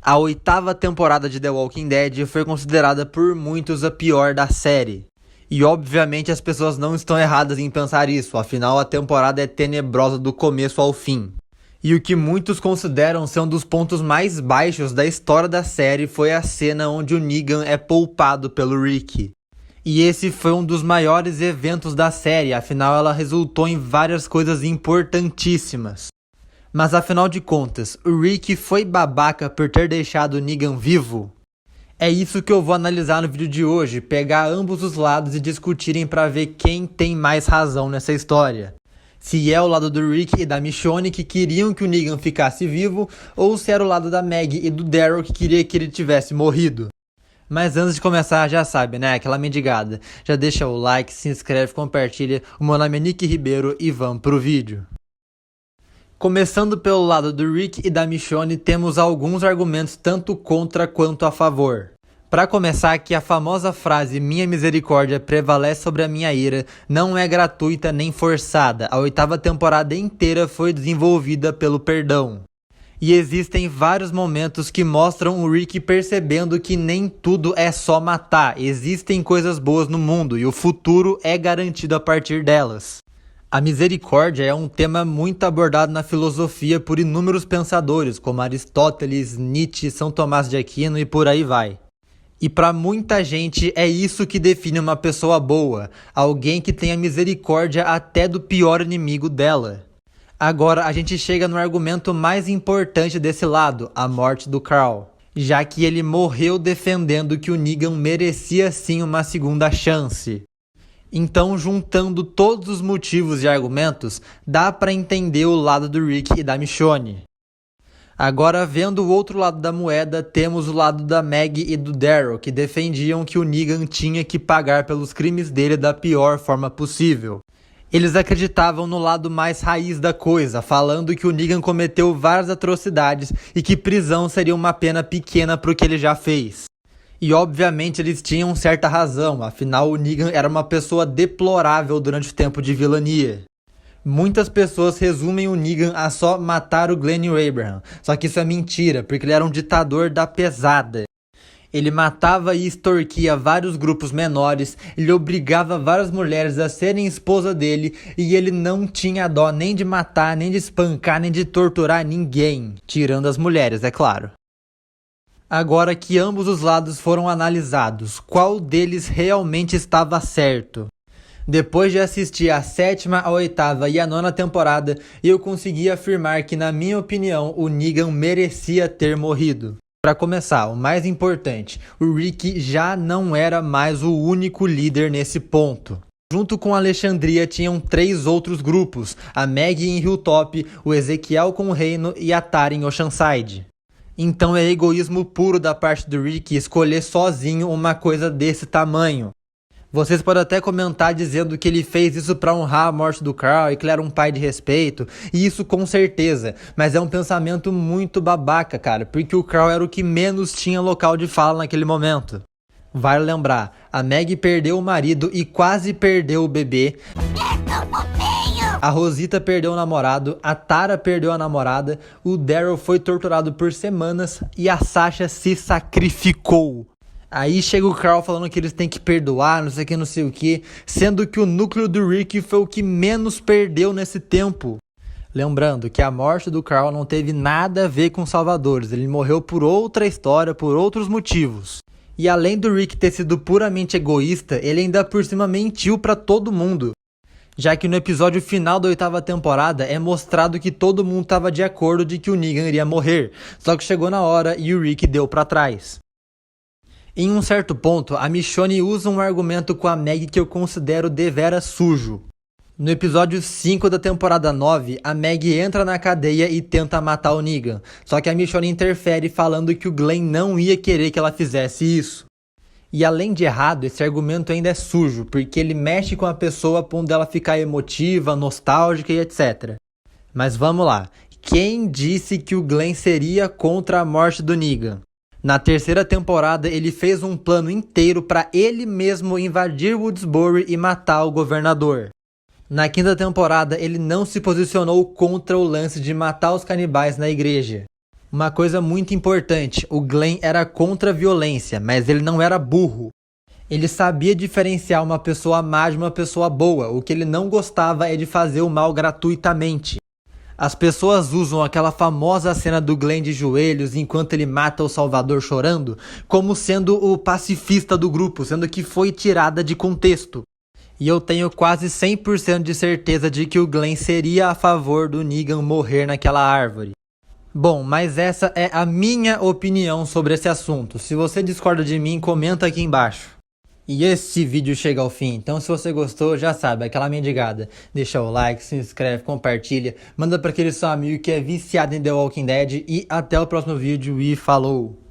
A oitava temporada de The Walking Dead foi considerada por muitos a pior da série. E obviamente as pessoas não estão erradas em pensar isso, afinal a temporada é tenebrosa do começo ao fim. E o que muitos consideram ser um dos pontos mais baixos da história da série foi a cena onde o Negan é poupado pelo Rick. E esse foi um dos maiores eventos da série, afinal ela resultou em várias coisas importantíssimas. Mas afinal de contas, o Rick foi babaca por ter deixado o Negan vivo? É isso que eu vou analisar no vídeo de hoje, pegar ambos os lados e discutirem para ver quem tem mais razão nessa história. Se é o lado do Rick e da Michonne que queriam que o Negan ficasse vivo, ou se era o lado da Maggie e do Daryl que queria que ele tivesse morrido. Mas antes de começar, já sabe, né? Aquela mendigada. Já deixa o like, se inscreve, compartilha. O meu nome é Nick Ribeiro e vamos pro vídeo. Começando pelo lado do Rick e da Michonne, temos alguns argumentos tanto contra quanto a favor. Para começar, que a famosa frase "minha misericórdia prevalece sobre a minha ira" não é gratuita nem forçada. A oitava temporada inteira foi desenvolvida pelo perdão. E existem vários momentos que mostram o Rick percebendo que nem tudo é só matar. Existem coisas boas no mundo e o futuro é garantido a partir delas. A misericórdia é um tema muito abordado na filosofia por inúmeros pensadores, como Aristóteles, Nietzsche, São Tomás de Aquino e por aí vai. E para muita gente é isso que define uma pessoa boa, alguém que tenha misericórdia até do pior inimigo dela. Agora a gente chega no argumento mais importante desse lado, a morte do Carl, já que ele morreu defendendo que o Negan merecia sim uma segunda chance. Então, juntando todos os motivos e argumentos, dá para entender o lado do Rick e da Michonne. Agora, vendo o outro lado da moeda, temos o lado da Maggie e do Daryl, que defendiam que o Negan tinha que pagar pelos crimes dele da pior forma possível. Eles acreditavam no lado mais raiz da coisa, falando que o Negan cometeu várias atrocidades e que prisão seria uma pena pequena para o que ele já fez. E obviamente eles tinham certa razão, afinal o Negan era uma pessoa deplorável durante o tempo de vilania. Muitas pessoas resumem o Negan a só matar o Glenn e o Abraham, só que isso é mentira, porque ele era um ditador da pesada. Ele matava e extorquia vários grupos menores, ele obrigava várias mulheres a serem esposa dele e ele não tinha dó nem de matar, nem de espancar, nem de torturar ninguém, tirando as mulheres, é claro. Agora que ambos os lados foram analisados, qual deles realmente estava certo? Depois de assistir a sétima, a oitava e a nona temporada, eu consegui afirmar que, na minha opinião, o Negan merecia ter morrido. Para começar, o mais importante, o Rick já não era mais o único líder nesse ponto. Junto com Alexandria tinham 3 outros grupos, a Maggie em Hilltop, o Ezequiel com o Reino e a Tara em Oceanside. Então é egoísmo puro da parte do Rick escolher sozinho uma coisa desse tamanho. Vocês podem até comentar dizendo que ele fez isso para honrar a morte do Carl e que ele era um pai de respeito, e isso com certeza, mas é um pensamento muito babaca, cara, porque o Carl era o que menos tinha local de fala naquele momento. Vale lembrar, a Maggie perdeu o marido e quase perdeu o bebê. A Rosita perdeu o namorado, a Tara perdeu a namorada, o Daryl foi torturado por semanas e a Sasha se sacrificou. Aí chega o Carl falando que eles têm que perdoar, não sei o que, sendo que o núcleo do Rick foi o que menos perdeu nesse tempo. Lembrando que a morte do Carl não teve nada a ver com os Salvadores, ele morreu por outra história, por outros motivos. E além do Rick ter sido puramente egoísta, ele ainda por cima mentiu pra todo mundo. Já que no episódio final da oitava temporada é mostrado que todo mundo estava de acordo de que o Negan iria morrer, só que chegou na hora e o Rick deu pra trás. Em um certo ponto, a Michonne usa um argumento com a Maggie que eu considero deveras sujo. No episódio 5 da temporada 9, a Maggie entra na cadeia e tenta matar o Negan, só que a Michonne interfere falando que o Glenn não ia querer que ela fizesse isso. E além de errado, esse argumento ainda é sujo, porque ele mexe com a pessoa a ponto dela ficar emotiva, nostálgica e etc. Mas vamos lá, quem disse que o Glenn seria contra a morte do Negan? Na terceira temporada, ele fez um plano inteiro para ele mesmo invadir Woodsbury e matar o governador. Na quinta temporada, ele não se posicionou contra o lance de matar os canibais na igreja. Uma coisa muito importante, o Glenn era contra a violência, mas ele não era burro. Ele sabia diferenciar uma pessoa má de uma pessoa boa. O que ele não gostava é de fazer o mal gratuitamente. As pessoas usam aquela famosa cena do Glenn de joelhos enquanto ele mata o Salvador chorando como sendo o pacifista do grupo, sendo que foi tirada de contexto. E eu tenho quase 100% de certeza de que o Glenn seria a favor do Negan morrer naquela árvore. Bom, mas essa é a minha opinião sobre esse assunto. Se você discorda de mim, comenta aqui embaixo. E esse vídeo chega ao fim, então se você gostou, já sabe, aquela mendigada. Deixa o like, se inscreve, compartilha, manda para aquele seu amigo que é viciado em The Walking Dead e até o próximo vídeo e falou!